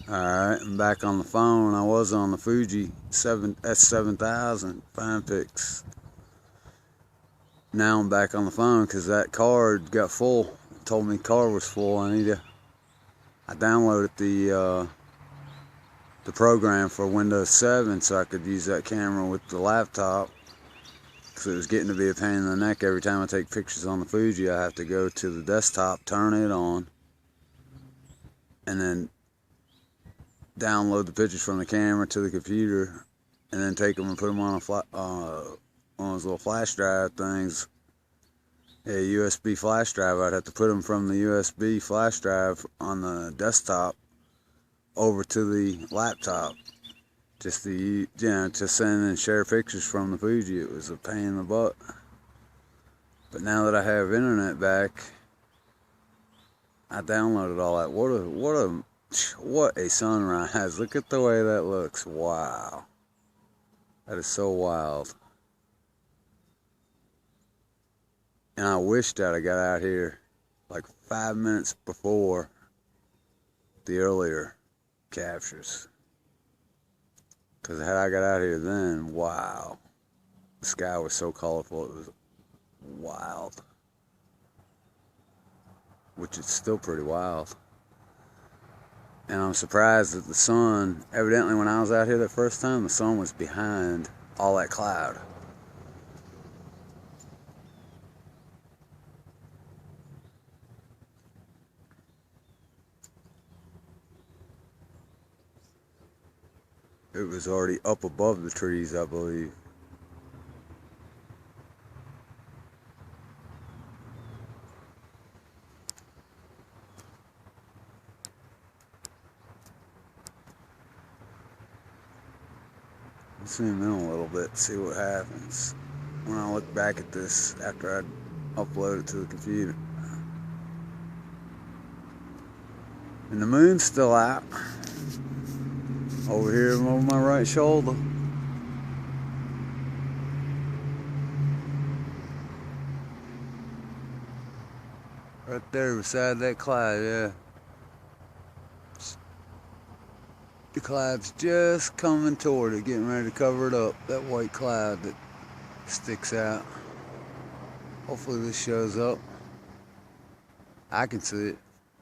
Alright, I'm back on the phone. I was on the Fuji S7000 Fine Pix. Now I'm back on the phone because that card got full. It told me the card was full. I downloaded the program for Windows 7 so I could use that camera with the laptop, because it was getting to be a pain in the neck. Every time I take pictures on the Fuji, I have to go to the desktop, turn it on, and then download the pictures from the camera to the computer, and then take them and put them on one of those little flash drive things. A USB flash drive. I'd have to put them from the USB flash drive on the desktop over to the laptop, just to send and share pictures from the Fuji. It was a pain in the butt. But now that I have internet back, I downloaded all that. What a sunrise. Look at the way that looks. Wow. That is so wild. And I wished that I got out here like 5 minutes before the earlier captures. Because had I got out here then, wow. The sky was so colorful, it was wild. Which is still pretty wild. And I'm surprised that the sun, evidently when I was out here that first time, the sun was behind all that cloud. It was already up above the trees, I believe. Let's zoom in a little bit, see what happens when I look back at this after I upload it to the computer. And the moon's still out. Over here over my right shoulder. Right there beside that cloud, yeah. The cloud's just coming toward it, getting ready to cover it up. That white cloud that sticks out. Hopefully this shows up. I can see it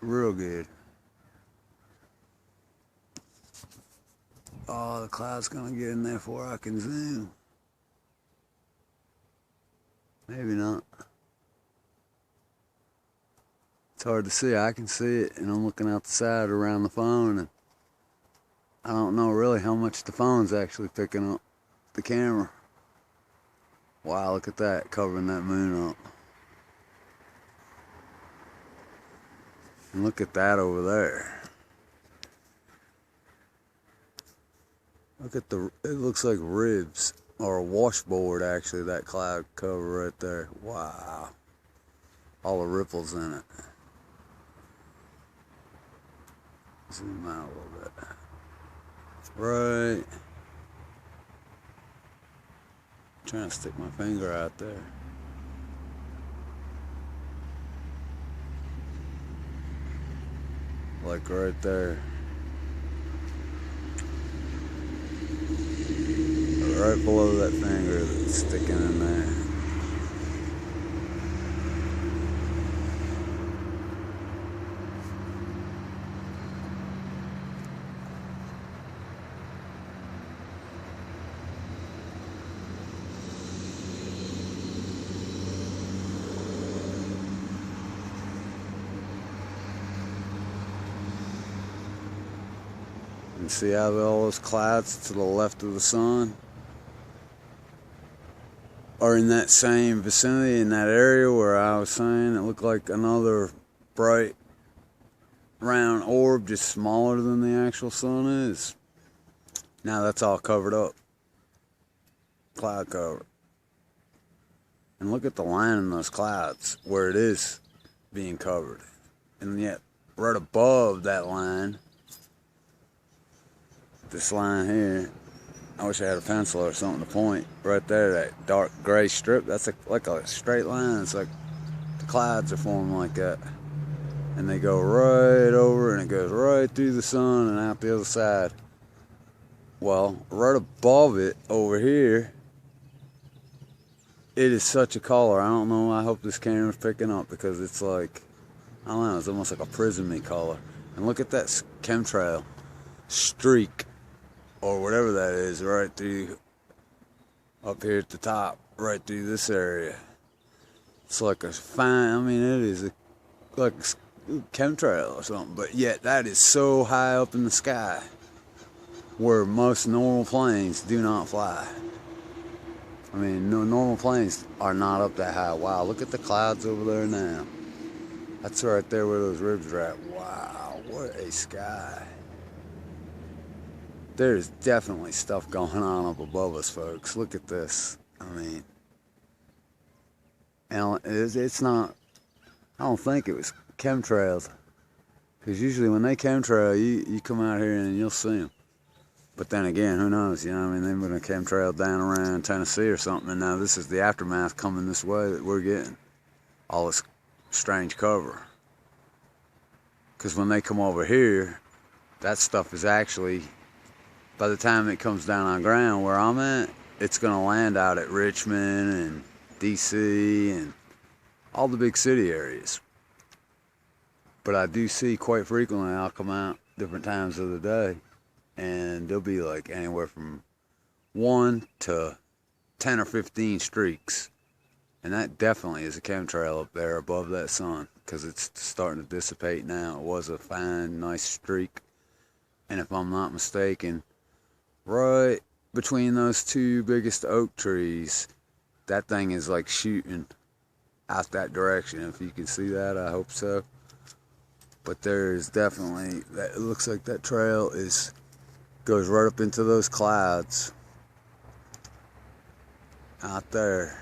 real good. Oh, the cloud's gonna get in there before I can zoom. Maybe not. It's hard to see. I can see it, and I'm looking out the side around the phone, and I don't know really how much the phone's actually picking up the camera. Wow, look at that, covering that moon up. And look at that over there. Look at it looks like ribs, or a washboard actually, that cloud cover right there. Wow. All the ripples in it. Zoom out a little bit. Right. Trying to stick my finger out there. Like right there. Right below that finger that's sticking in there. And see how all those clouds to the left of the sun are in that same vicinity, in that area where I was saying it looked like another bright round orb, just smaller than the actual sun is. Now that's all covered up, cloud cover. And look at the line in those clouds where it is being covered, and yet right above that line, this line here, I wish I had a pencil or something to point. Right there, that dark gray strip, that's like a straight line. It's like the clouds are forming like that. and they go right over, and it goes right through the sun and out the other side. Well, right above it over here, it is such a color. I don't know, I hope this camera's picking up, because it's like, I don't know, it's almost like a prismy color. And look at that chemtrail streak, or whatever that is, right through, up here at the top, right through this area. It's like a fine, I mean, it is like a chemtrail or something, but yet that is so high up in the sky, where most normal planes do not fly. I mean, no, normal planes are not up that high. Wow, look at the clouds over there now. That's right there where those ribs are at. Wow, what a sky. There's definitely stuff going on up above us, folks. Look at this. I mean, and it's not, I don't think it was chemtrails. Because usually when they chemtrail, you come out here and you'll see them. But then again, who knows, you know, I mean, they would have chemtrailed down around Tennessee or something, and now this is the aftermath coming this way that we're getting. All this strange cover. Because when they come over here, that stuff is actually, by the time it comes down on ground where I'm at, it's going to land out at Richmond and DC and all the big city areas. But I do see quite frequently, I'll come out different times of the day, and there'll be like anywhere from 1 to 10 or 15 streaks. And that definitely is a chemtrail up there above that sun, because it's starting to dissipate now. It was a fine, nice streak. And if I'm not mistaken, right between those two biggest oak trees, that thing is like shooting out that direction. If you can see that, I hope so. But there is definitely, it looks like that trail goes right up into those clouds out there.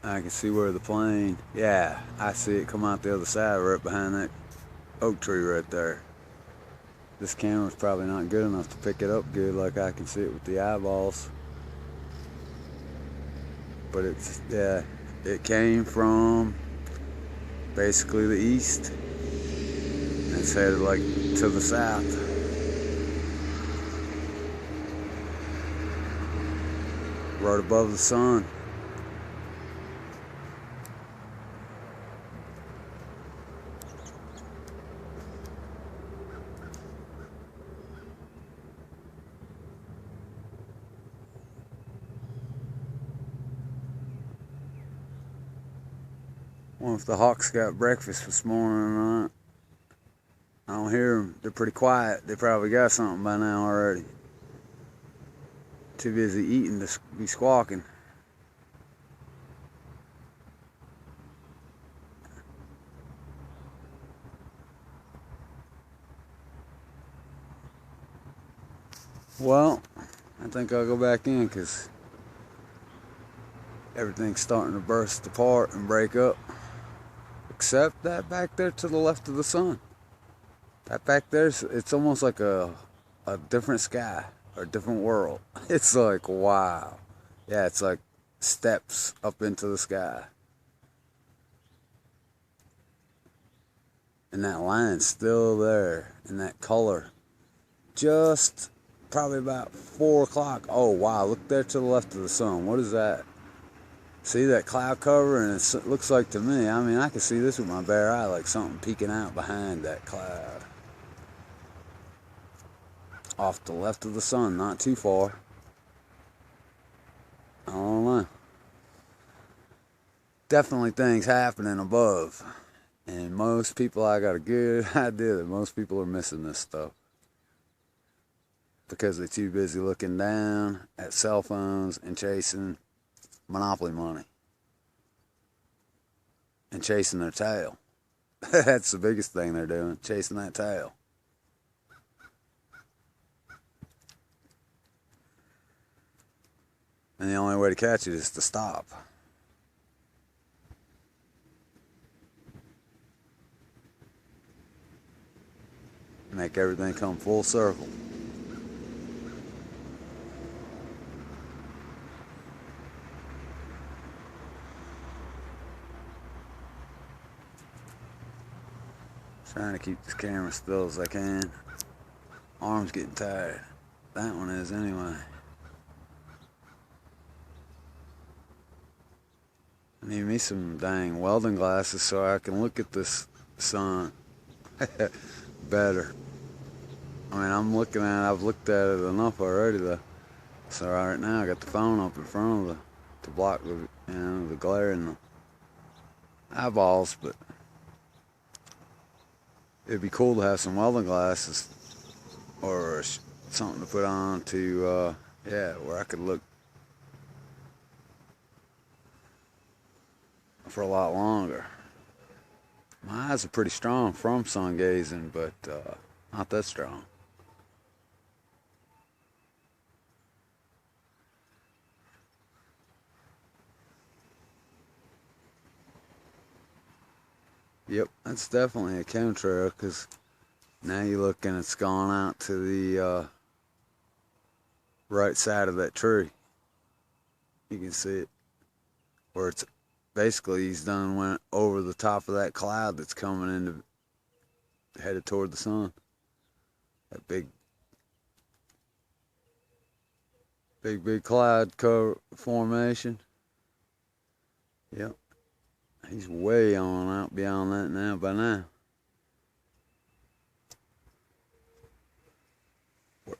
I can see where the plane, yeah, I see it come out the other side right behind that oak tree right there. This camera's probably not good enough to pick it up good like I can see it with the eyeballs. But it's, yeah, it came from basically the east, and it's headed like to the south. Right above the sun. I wonder if the hawks got breakfast this morning or not. I don't hear them. They're pretty quiet. They probably got something by now already. Too busy eating to be squawking. Well, I think I'll go back in, because everything's starting to burst apart and break up. Except that back there to the left of the sun. That back there's, it's almost like a different sky or a different world. It's like, wow. Yeah, it's like steps up into the sky. And that line's still there, and that color. Just probably about 4 o'clock. Oh, wow, look there to the left of the sun. What is that? See that cloud cover? And it looks like to me, I mean, I can see this with my bare eye, like something peeking out behind that cloud. Off the left of the sun, not too far. I don't know. Definitely things happening above. And most people, I got a good idea that most people are missing this stuff, because they're too busy looking down at cell phones and chasing monopoly money and chasing their tail. That's the biggest thing they're doing, chasing that tail. And the only way to catch it is to stop. Make everything come full circle. Trying to keep this camera still as I can. Arm's getting tired. That one is anyway. I need me some dang welding glasses so I can look at this sun better. I mean, I've looked at it enough already though. So right now I got the phone up in front of to block the, the glare in the eyeballs, but it'd be cool to have some welding glasses or something to put on to, yeah, where I could look for a lot longer. My eyes are pretty strong from sun gazing, but not that strong. Yep, that's definitely a chemtrail, because now you're looking, it's gone out to the right side of that tree. You can see it, where it's basically he's done went over the top of that cloud that's coming into, headed toward the sun. That big cloud formation. Yep. He's way on out beyond that now by now.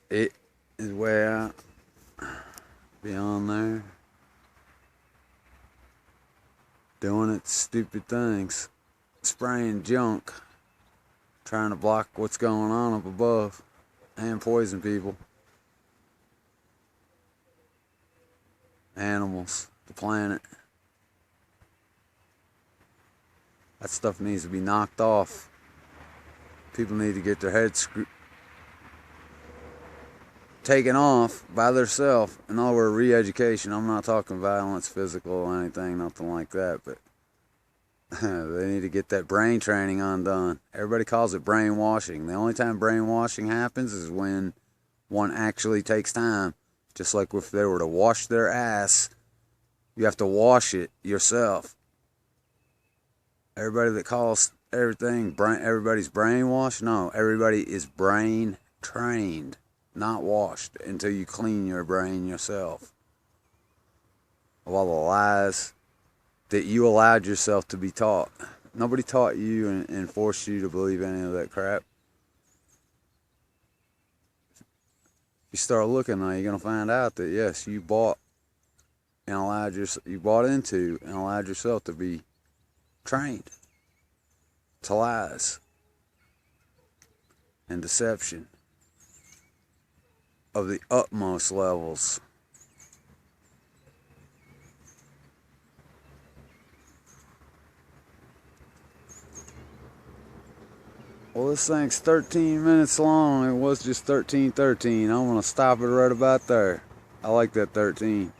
It is way out beyond there. Doing its stupid things. Spraying junk. Trying to block what's going on up above. And poison people. Animals. The planet. That stuff needs to be knocked off. People need to get their heads taken off by themselves. In other words, re-education. I'm not talking violence, physical, or anything, nothing like that, but they need to get that brain training undone. Everybody calls it brainwashing. The only time brainwashing happens is when one actually takes time. Just like if they were to wash their ass, you have to wash it yourself. Everybody that calls everything everybody's brainwashed, no, everybody is brain trained, not washed until you clean your brain yourself of all the lies that you allowed yourself to be taught. Nobody taught you and forced you to believe any of that crap. If you start looking now, you're gonna find out that yes, you bought into and allowed yourself to be trained to lies and deception of the utmost levels. Well, this thing's 13 minutes long. It was just 13:13. I'm gonna stop it right about there. I like that 13.